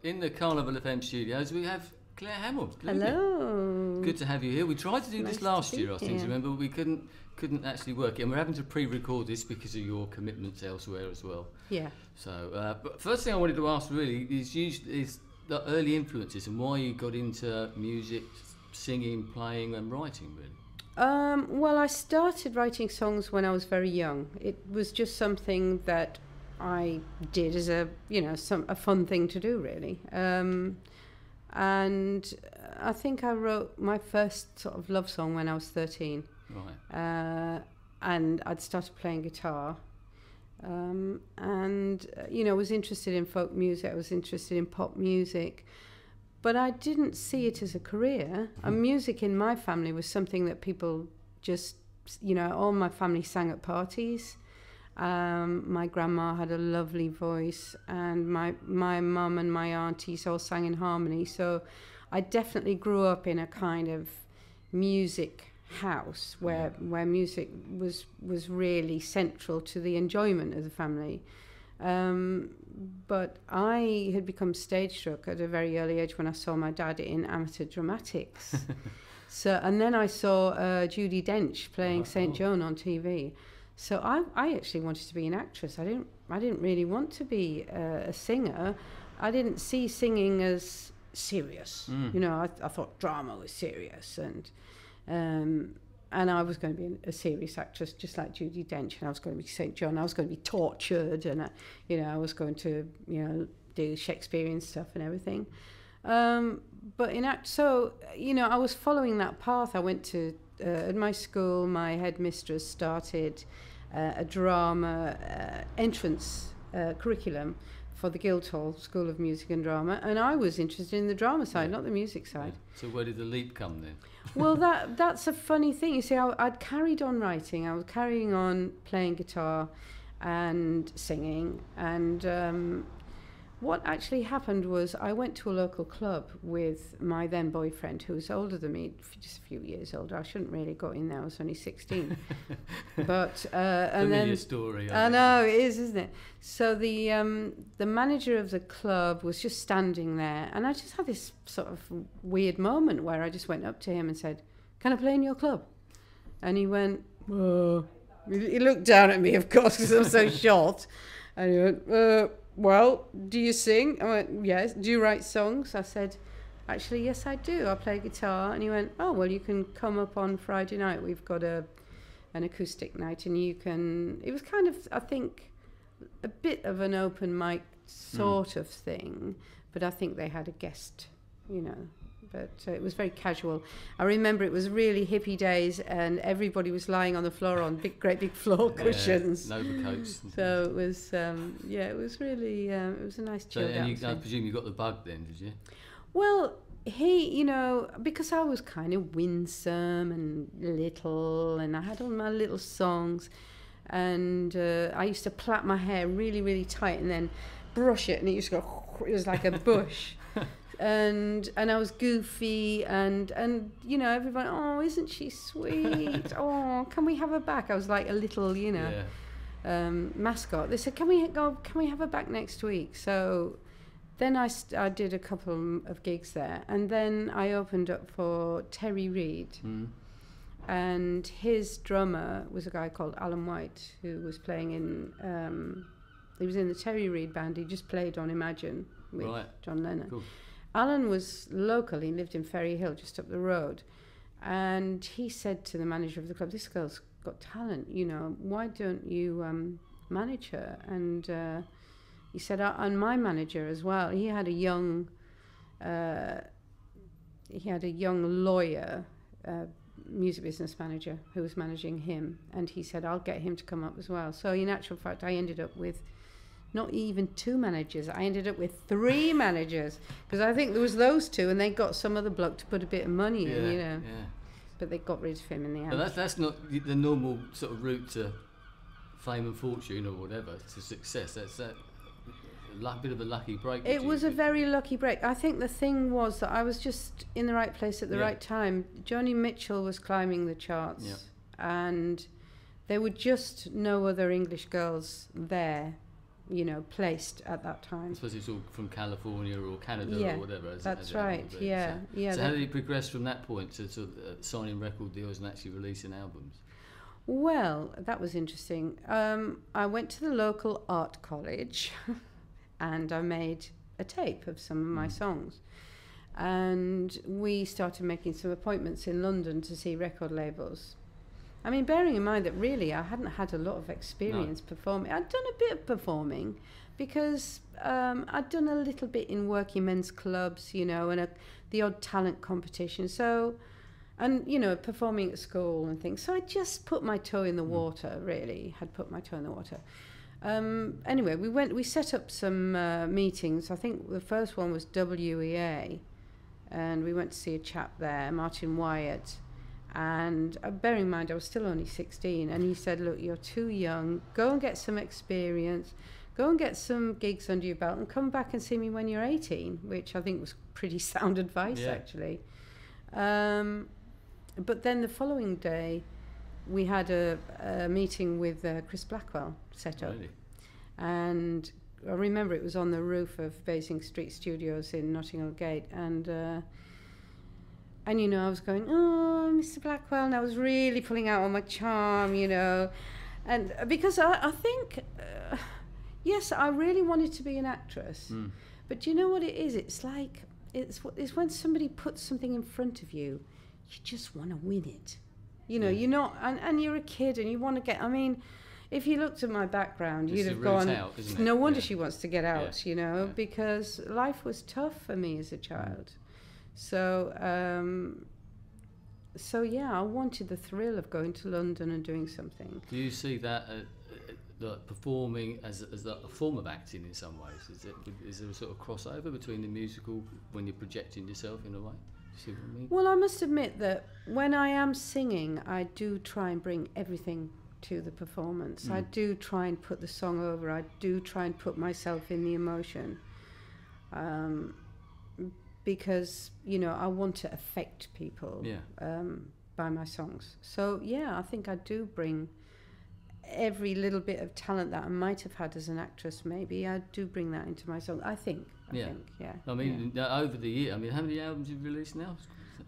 in the Carnival FM studios, we have Claire Hamill. Hello. Good to have you here. We tried to do Nice this to last be year, I think, here. remember, but we couldn't actually work it. And we're having to pre-record this because of your commitments elsewhere as well. Yeah. So, but first thing I wanted to ask really is the early influences and why you got into music, singing, playing and writing, really. Well, I started writing songs when I was very young. It was just something that I did as a fun thing to do, really. And I think I wrote my first sort of love song when I was 13. Right. And I'd started playing guitar. Was interested in folk music. I was interested in pop music. But I didn't see it as a career. And music in my family was something that people just, all my family sang at parties. My grandma had a lovely voice, and my mum and my aunties all sang in harmony. So I definitely grew up in a kind of music house where music was really central to the enjoyment of the family. But I had become stage struck at a very early age when I saw my dad in amateur dramatics. And then I saw Judi Dench playing St. Joan on TV. So I actually wanted to be an actress. I didn't really want to be a singer. I didn't see singing as serious. I thought drama was serious, and I was going to be a serious actress, just like Judi Dench, and I was going to be St. John. I was going to be tortured, and I was going to do Shakespearean stuff and everything. But I was following that path. I went to at my school. My headmistress started a drama entrance curriculum for the Guildhall School of Music and Drama, and I was interested in the drama side, not the music side. Yeah. So where did the leap come then? Well, that's a funny thing. You see, I'd carried on writing. I was carrying on playing guitar and singing. And what actually happened was I went to a local club with my then boyfriend, who was older than me, just a few years older. I shouldn't really have got in there. I was only 16. But and then story. I know it is, isn't it? So the manager of the club was just standing there, and I just had this sort of weird moment where I just went up to him and said, "Can I play in your club?" And he went, "Oh." He looked down at me, of course, because I'm so short, and he went, "Well, do you sing?" I went, "Yes." "Do you write songs?" I said, "Actually, yes, I do. I play guitar." And he went, "Oh, well, you can come up on Friday night. We've got an acoustic night, and you can..." It was kind of, I think, a bit of an open mic sort of thing, but I think they had a guest, but it was very casual. I remember it was really hippie days, and everybody was lying on the floor on great big floor cushions. Overcoats. So it was, it was really, it was a nice chill out. I presume you got the bug then, did you? Well, because I was kind of winsome and little, and I had all my little songs, and I used to plait my hair really, really tight and then brush it, and it used to go, it was like a bush. And I was goofy, and everyone, "Oh, isn't she sweet? Oh, can we have her back?" I was like a little, mascot. They said, "Can we have her back next week?" So then I did a couple of gigs there, and then I opened up for Terry Reid. And his drummer was a guy called Alan White, who was playing in he was in the Terry Reid band. He just played on Imagine with John Lennon. Cool. Alan was local. He lived in Ferry Hill, just up the road. And he said to the manager of the club, "This girl's got talent, why don't you manage her?" And he said, and my manager as well, he had a young lawyer, music business manager, who was managing him. And he said, "I'll get him to come up as well." So in actual fact, I ended up with not even 2 managers. I ended up with 3 managers, because I think there was those 2, and they got some other bloke to put a bit of money in, Yeah. But they got rid of him in the end. But that's not the normal sort of route to fame and fortune or whatever, to success. That's a bit of a lucky break. It was a very lucky break. I think the thing was that I was just in the right place at the right time. Joni Mitchell was climbing the charts, and there were just no other English girls there you know, placed at that time. I suppose it's all from California or Canada or whatever. That's right. Yeah. So how did it progress from that point to sort of signing record deals and actually releasing albums? Well, that was interesting. I went to the local art college and I made a tape of some of my songs. And we started making some appointments in London to see record labels. I mean, bearing in mind that really I hadn't had a lot of experience performing. I'd done a bit of performing because I'd done a little bit in working men's clubs, you know, and the odd talent competition. So, and, you know, performing at school and things. So I just put my toe in the water, really, had put my toe in the water. Anyway, we set up some meetings. I think the first one was WEA, and we went to see a chap there, Martin Wyatt. And bearing in mind, I was still only 16, and he said, look, you're too young, go and get some experience, go and get some gigs under your belt, and come back and see me when you're 18, which I think was pretty sound advice, actually. But then the following day, we had a meeting with Chris Blackwell set up. Really? And I remember it was on the roof of Basing Street Studios in Notting Hill Gate, and, you know, I was going, oh, Mr. Blackwell, and I was really pulling out on my charm, you know. And because I think, yes, I really wanted to be an actress. But do you know what it is? It's like, it's when somebody puts something in front of you, you just want to win it. You know, you're not, and you're a kid and you want to get, I mean, if you looked at my background, you'd have gone, no wonder she wants to get out, you know, because life was tough for me as a child. So, I wanted the thrill of going to London and doing something. Do you see that like performing as a form of acting in some ways? Is there a sort of crossover between the musical when you're projecting yourself in a way? See what I mean? Well, I must admit that when I am singing, I do try and bring everything to the performance. I do try and put the song over. I do try and put myself in the emotion. Because, you know, I want to affect people by my songs. So, I think I do bring every little bit of talent that I might have had as an actress, maybe. I do bring that into my song, I think. I mean, over the year, I mean, how many albums have you released now?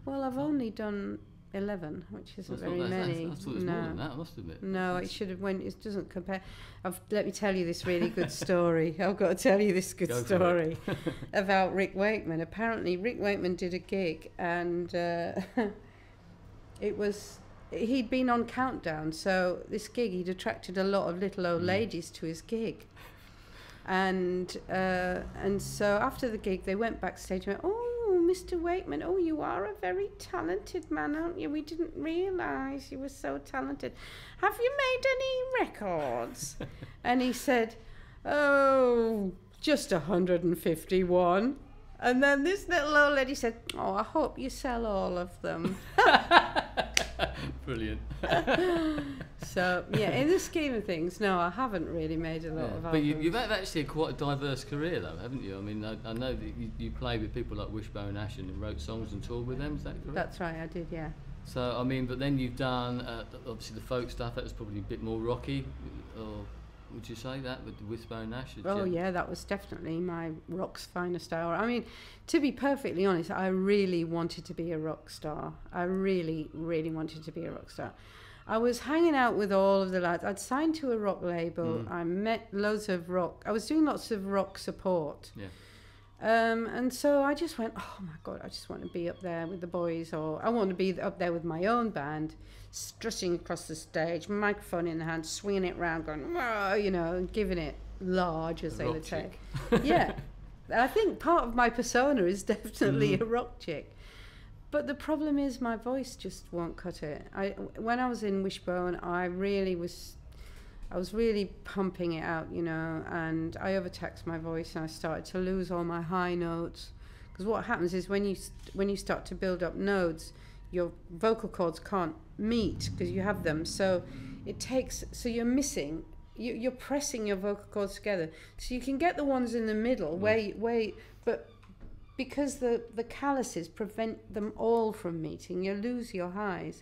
Well, I've only done 11, which isn't very many. I thought it was more than that, I must admit. No, it should have it doesn't compare. Let me tell you this really good story. I've got to tell you this good story about Rick Wakeman. Apparently, Rick Wakeman did a gig, and he'd been on Countdown, so this gig, he'd attracted a lot of little old ladies to his gig. And so after the gig, they went backstage and went, oh, Mr. Wakeman, oh, you are a very talented man, aren't you? We didn't realise you were so talented. Have you made any records? And he said, oh, just 151. And then this little old lady said, oh, I hope you sell all of them. Brilliant. So, in the scheme of things, no, I haven't really made a lot of albums. But you've actually had quite a diverse career, though, haven't you? I mean, I know that you played with people like Wishbone Ash and wrote songs and toured with them, is that correct? That's right, I did, yeah. So, I mean, but then you've done, obviously, the folk stuff, that was probably a bit more rocky, or would you say that, with Wishbone Ash? Oh, yeah, that was definitely my rock's finest hour. I mean, to be perfectly honest, I really wanted to be a rock star. I really, really wanted to be a rock star. I was hanging out with all of the lads. I'd signed to a rock label. I met loads of rock. I was doing lots of rock support. Yeah. And so I just went, oh my God, I just want to be up there with the boys, or I want to be up there with my own band, strutting across the stage, microphone in the hand, swinging it around, going, whoa, you know, and giving it large, as they would say. Yeah. I think part of my persona is definitely a rock chick. But the problem is my voice just won't cut it. When I was in Wishbone, I was really pumping it out, you know, and I overtaxed my voice and I started to lose all my high notes. Because what happens is when you start to build up nodes, your vocal cords can't meet because you have them. So you're missing, you're pressing your vocal cords together. So you can get the ones in the middle but because the calluses prevent them all from meeting, you lose your highs.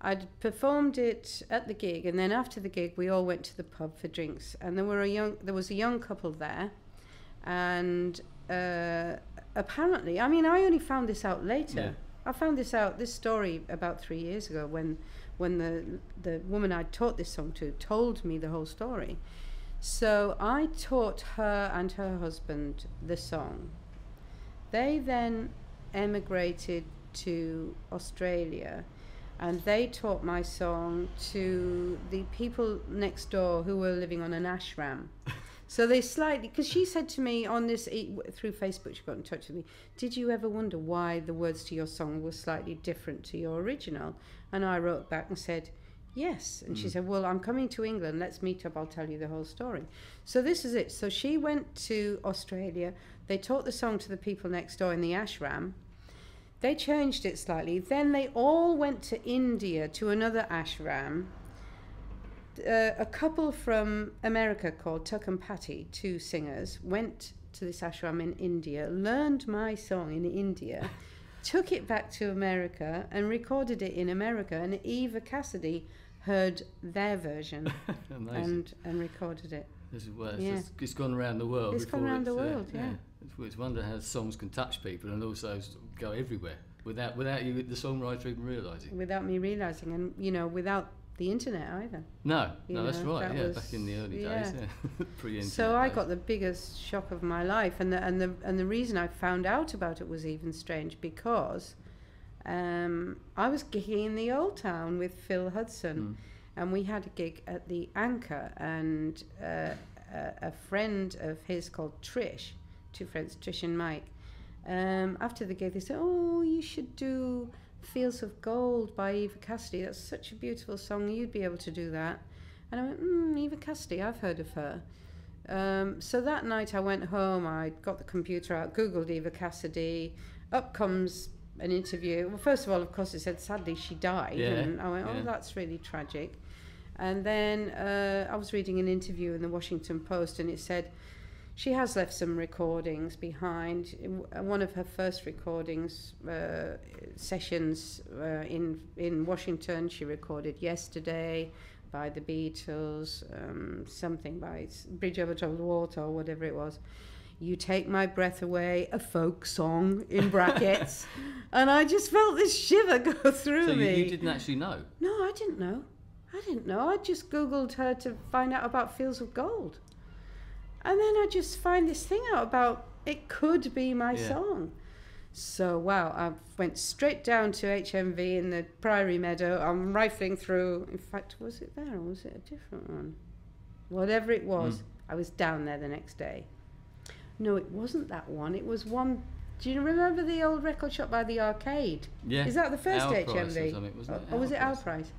I'd performed it at the gig, and then after the gig, we all went to the pub for drinks, and there was a young couple there, and apparently, I mean, I only found this out later. Yeah. I found this story about 3 years ago when the woman I taught this song to told me the whole story. So I taught her and her husband the song. They then emigrated to Australia, and they taught my song to the people next door who were living on an ashram. So they slightly, because she said to me on this, through Facebook, she got in touch with me, did you ever wonder why the words to your song were slightly different to your original? And I wrote back and said, yes. And she said, well, I'm coming to England, let's meet up, I'll tell you the whole story. So this is it. So she went to Australia, they taught the song to the people next door in the ashram. They changed it slightly. Then they all went to India to another ashram. A couple from America called Tuck and Patty, 2 singers, went to this ashram in India, learned my song in India, took it back to America and recorded it in America, and Eva Cassidy heard their version and recorded it. It's gone around the world. It's gone around the world, yeah. It's wonder how songs can touch people and also go everywhere without you, the songwriter, even realising. Without me realising, and without the internet either. No, that's right. Back in the early days, pre-internet. So I got the biggest shock of my life, and the reason I found out about it was even strange because I was gigging in the Old Town with Phil Hudson, and we had a gig at the Anchor, and a friend of his called Trish, 2 friends, Trish and Mike. After the gig, they said, "Oh, you should do Fields of Gold by Eva Cassidy. That's such a beautiful song. You'd be able to do that." And I went, Eva Cassidy, I've heard of her. So that night I went home, I got the computer out, Googled Eva Cassidy. Up comes an interview. Well, first of all, of course, it said, sadly, she died. Yeah. And I went, that's really tragic. And then I was reading an interview in the Washington Post, and it said, she has left some recordings behind. One of her first recordings, sessions in Washington, she recorded Yesterday by the Beatles, something by Bridge Over Troubled Water or whatever it was. You Take My Breath Away, a folk song in brackets. And I just felt this shiver go through me. So you didn't actually know? No, I didn't know. I just Googled her to find out about Fields of Gold. And then I just find this thing out about it could be my song. So, wow, I went straight down to HMV in the Priory Meadow. I'm rifling through. In fact, was it there or was it a different one? Whatever it was, I was down there the next day. No, it wasn't that one. It was one. Do you remember the old record shop by the arcade? Yeah. Is that the first Our HMV? Price or something, wasn't it? Or was it Our Price? Price?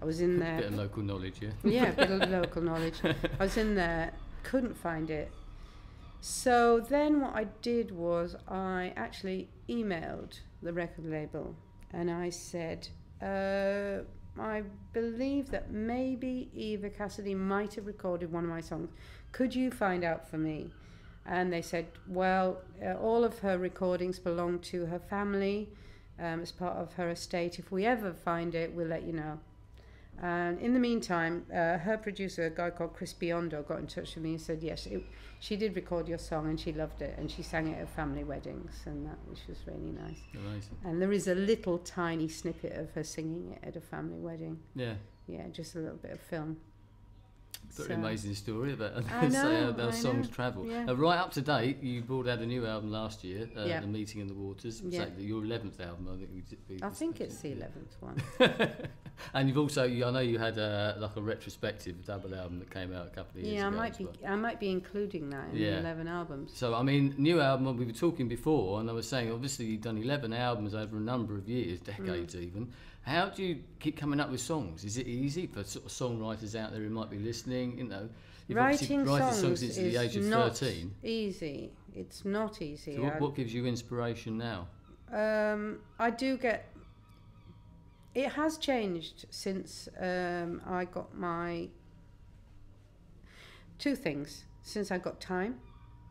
I was in there. Bit of local knowledge, yeah. Yeah, a bit of local knowledge. I was in there. Couldn't find it. So then what I did was I actually emailed the record label and I said, I believe that maybe Eva Cassidy might have recorded one of my songs. Could you find out for me? And they said, well, all of her recordings belong to her family as part of her estate. If we ever find it, we'll let you know. And in the meantime, her producer, a guy called Chris Biondo, got in touch with me and said, yes, she did record your song and she loved it, and she sang it at family weddings, and that, which was really nice. Amazing. And there is a little tiny snippet of her singing it at a family wedding. Yeah. Yeah, just a little bit of film. Very amazing story about how those songs travel. Yeah. Right up to date, you brought out a new album last year, Yeah. The Meeting in the Waters. Yeah. So your 11th album, I think. I think it's the 11th one. And you've also, I know you had like a retrospective double album that came out a couple of years Yeah, ago. I might be including that in the 11 albums. So, I mean, new album, we were talking before, and I was saying, obviously, you've done 11 albums over a number of years, decades even. How do you keep coming up with songs? Is it easy for sort of songwriters out there who might be listening? You know, you've Writing written songs since the age of not 13. Easy. It's not easy. So what gives you inspiration now? I do get. It has changed since I got my. Two things. Since I got time,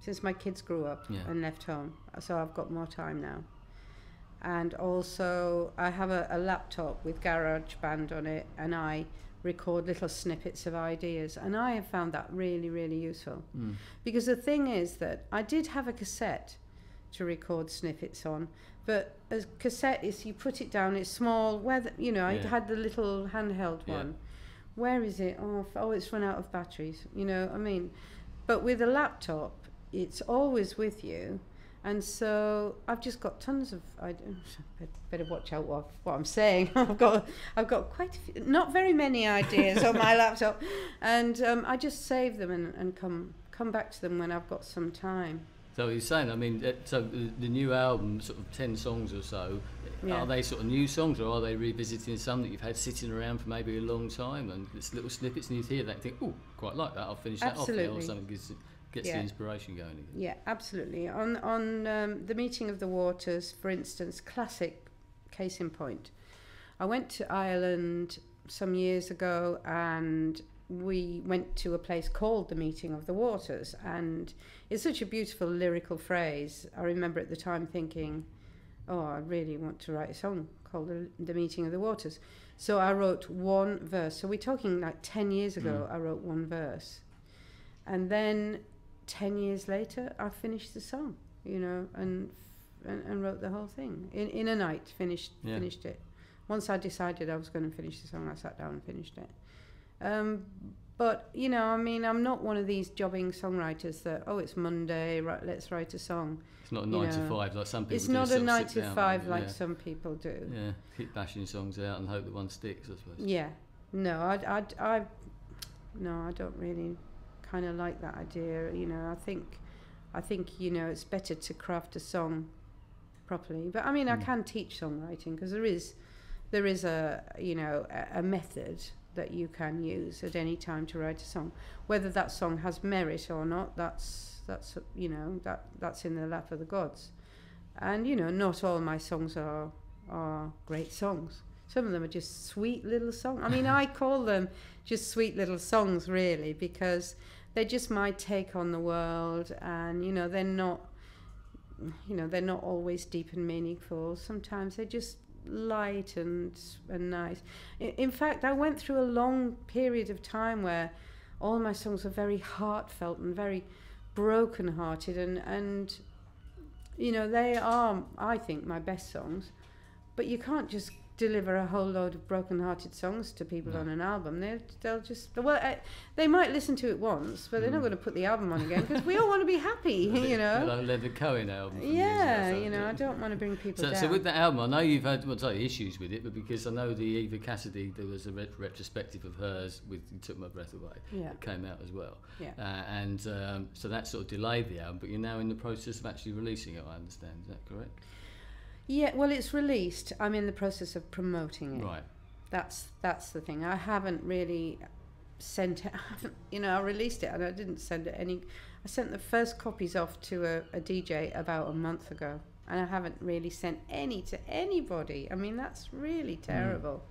since my kids grew up and left home, so I've got more time now. And also I have a laptop with GarageBand on it, and I record little snippets of ideas, and I have found that really, really useful. Because the thing is that I did have a cassette to record snippets on, but a cassette is, you put it down, it's small, where the, you know, I had the little handheld one. Where is it? Oh, it's run out of batteries, you know, I mean. But with a laptop, it's always with you. And so I've just got tons of, I better watch out what I'm saying. I've got quite a few, not very many ideas on my laptop, and I just save them and come back to them when I've got some time. So you're saying, I mean, so the new album, sort of 10 songs or so, are they sort of new songs, or are they revisiting some that you've had sitting around for maybe a long time, and it's little snippets and you hear that and think, oh, quite like that, I'll finish that off now, or something gets the inspiration going again. Yeah, absolutely. On The Meeting of the Waters, for instance, classic case in point. I went to Ireland some years ago, and we went to a place called The Meeting of the Waters, and it's such a beautiful lyrical phrase. I remember at the time thinking, oh, I really want to write a song called The Meeting of the Waters. So I wrote one verse. So we're talking like 10 years ago, I wrote one verse. And then 10 years later, I finished the song, you know, and wrote the whole thing in a night. Finished it. Once I decided I was going to finish the song, I sat down and finished it. But you know, I mean, I'm not one of these jobbing songwriters that, oh, it's Monday, right, let's write a song. It's not a 9 to 5 like some people do. It's not a 9 to 5 like some people do. Yeah, keep bashing songs out and hope that one sticks, I suppose. Yeah, no, I don't really kind of like that idea. You know, I think you know, it's better to craft a song properly. But I mean, I can teach songwriting, because there is a, you know, a method that you can use at any time to write a song. Whether that song has merit or not, that's you know, that's in the lap of the gods. And you know, not all my songs are great songs. Some of them are just sweet little songs. I mean, I call them just sweet little songs, really, because they're just my take on the world, and you know, they're not always deep and meaningful. Sometimes they're just light and nice. In fact, I went through a long period of time where all my songs were very heartfelt and very broken-hearted, and you know, they are, I think, my best songs. But you can't just deliver a whole load of broken-hearted songs to people on an album. They'll just, well, they might listen to it once, but they're not going to put the album on again, because we all want to be happy, you know. Like Leonard Cohen album. Yeah, you know, I don't want to bring people down. So with that album, I know you've had issues with it, but because I know the Eva Cassidy, there was a retrospective of hers with "You Took My Breath Away" that came out as well. Yeah. So that sort of delayed the album, but you're now in the process of actually releasing it, I understand. Is that correct? Yeah, well, it's released. I'm in the process of promoting it. Right. That's the thing. I haven't really sent it. You know, I released it and I didn't send it any. I sent the first copies off to a DJ about a month ago, and I haven't really sent any to anybody. I mean, that's really terrible.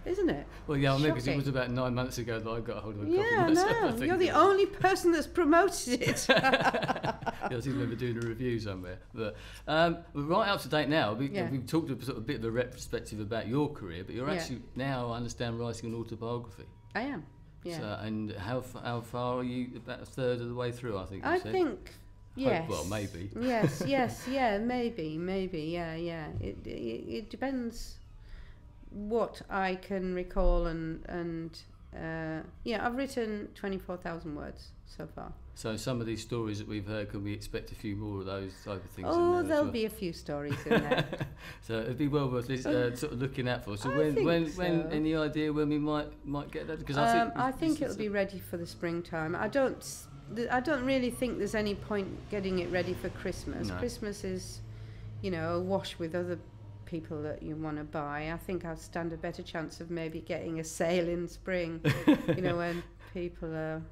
Isn't it? Well, yeah, I mean, because it was about 9 months ago that I got a hold of a copy. Yeah, no, you're the only person that's promoted it. Yeah, I was even doing a review somewhere. But right up to date now, we've talked a bit of a retrospective about your career, but you're actually now, I understand, writing an autobiography. I am, yeah. So, and how far are you? About a third of the way through, I think you said. I think, yes. Well, maybe. Yes, yeah, maybe, yeah. It depends what I can recall, and I've written 24,000 words so far. So some of these stories that we've heard, can we expect a few more of those type of things? Oh, there'll be a few stories in there. So it'd be well worth sort of looking out for. So when any idea when we might get that? Because I think it'll be ready for the springtime. I don't really think there's any point getting it ready for Christmas. No. Christmas is, you know, awash with other people that you want to buy. I think I'll stand a better chance of maybe getting a sale in spring. You know, when people are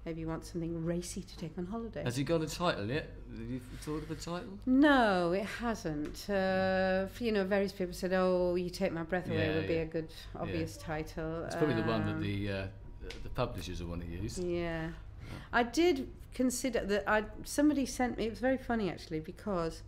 maybe want something racy to take on holiday. Has it got a title yet? Have you thought of a title? No, it hasn't. You know, various people said, "Oh, You Take My Breath Away" would be a good obvious title. It's probably the one that the publishers will want to use. Yeah, I did consider that. Somebody sent me. It was very funny actually, because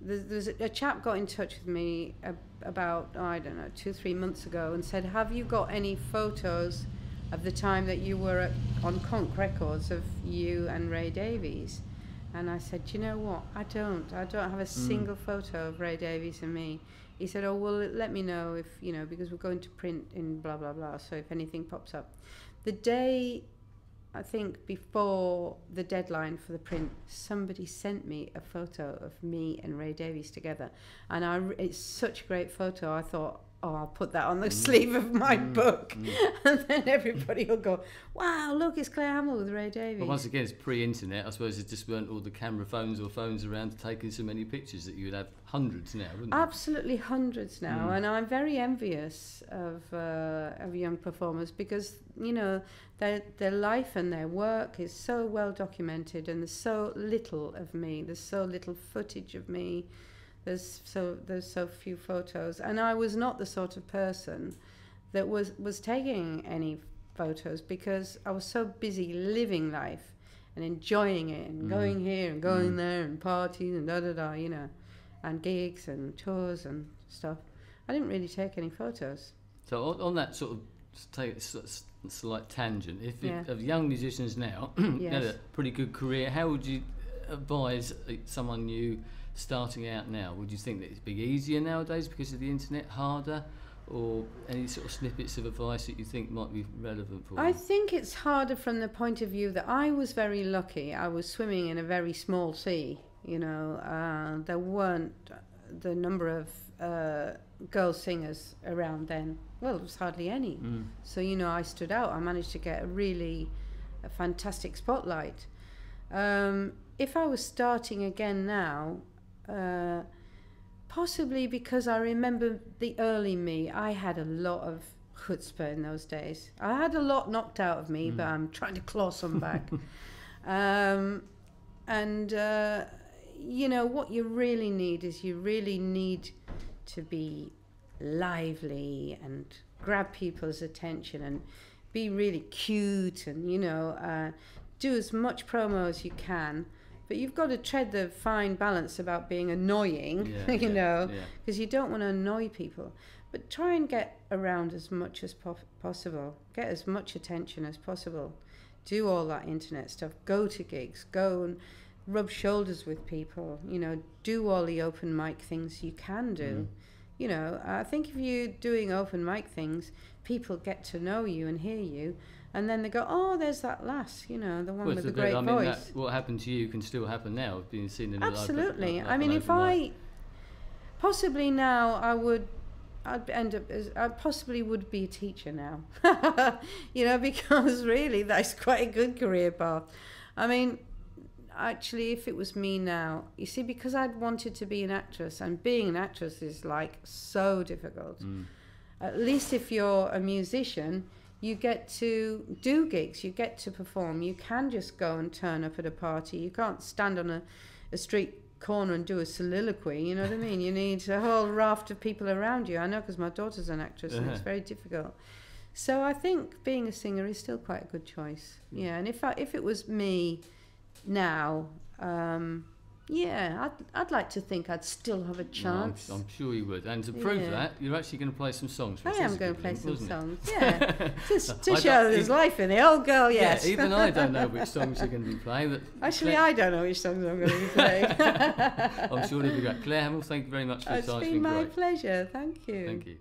there's a chap got in touch with me about, I don't know, 2-3 months ago and said, have you got any photos of the time that you were on Conch Records of you and Ray Davies? And I said, you know what, I don't have a single photo of Ray Davies and me. He said, oh, well, let me know if, you know, because we're going to print in blah, blah, blah, so if anything pops up. The day, I think, before the deadline for the print, somebody sent me a photo of me and Ray Davies together. And it's such a great photo, I thought, oh, I'll put that on the sleeve of my book. And then everybody will go, wow, look, it's Claire Hamill with Ray Davies. Well, once again, it's pre-internet. I suppose there just weren't all the camera phones or phones around taking so many pictures that you would have hundreds now, wouldn't you? Absolutely hundreds now. And I'm very envious of young performers because, you know, their life and their work is so well documented, and there's so little of me. There's so little footage of me. There's so few photos, and I was not the sort of person that was taking any photos because I was so busy living life and enjoying it and going here and going there and parties and you know, and gigs and tours and stuff. I didn't really take any photos. So on that sort of slight tangent, of young musicians now, you had a pretty good career. How would you advise someone new starting out now? Would you think that it'd be easier nowadays because of the internet, harder, or any sort of snippets of advice that you think might be relevant for you? I think it's harder from the point of view that I was very lucky. I was swimming in a very small sea, you know. There weren't the number of girl singers around then. Well, there was hardly any. So, you know, I stood out. I managed to get a fantastic spotlight. If I was starting again now, possibly because I remember the early me, I had a lot of chutzpah in those days. I had a lot knocked out of me, but I'm trying to claw some back. You know, what you really need is to be lively and grab people's attention and be really cute and, you know, do as much promo as you can. But you've got to tread the fine balance about being annoying, you know, because you don't want to annoy people. But try and get around as much as possible. Get as much attention as possible. Do all that internet stuff. Go to gigs. Go and rub shoulders with people. You know, do all the open mic things you can do. You know, I think if you're doing open mic things, people get to know you and hear you. And then they go, oh, there's that lass, you know, the one with the great voice. What happened to you can still happen now, being seen in a absolutely. I mean, if I possibly now, I'd end up as, I possibly would be a teacher now, you know, because really that's quite a good career path. I mean, actually, if it was me now, you see, because I'd wanted to be an actress, and being an actress is like so difficult. At least if you're a musician, you get to do gigs, you get to perform. You can just go and turn up at a party. You can't stand on a street corner and do a soliloquy, you know what I mean? You need a whole raft of people around you. I know, because my daughter's an actress and it's very difficult. So I think being a singer is still quite a good choice. Yeah, and if it was me now, yeah, I'd like to think I'd still have a chance. I'm sure you would. And to prove that, you're actually going to play some songs for us. I am going to play some songs, yeah. Just to show there's life in the old girl, yes. Yeah, even I don't know which songs you're going to be playing. But actually, I don't know which songs I'm going to be playing. I'm sure it'll be great. Claire Hamill, thank you very much for your time. It's been my pleasure. Thank you. Thank you.